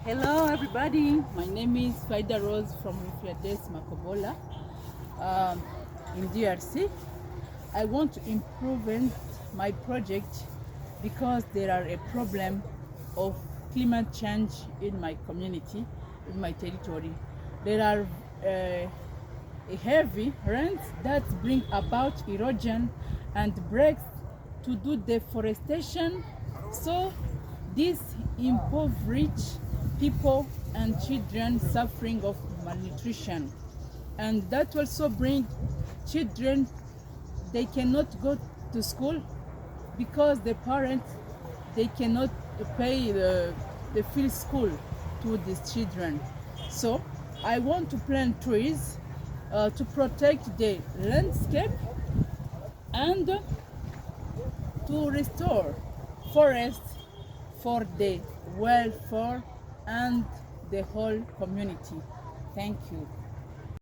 Hello everybody, my name is Faida Rose from REFEADES Makobola in DRC. I want to improve my project because there are a problem of climate change in my community, in my territory. There are heavy rains that bring about erosion and breaks to do deforestation. So this impoverish people and children suffering of malnutrition, and that also bring children, they cannot go to school because the parents, they cannot pay the free school to these children. So I want to plant trees to protect the landscape and to restore forests for the welfare and the whole community. Thank you.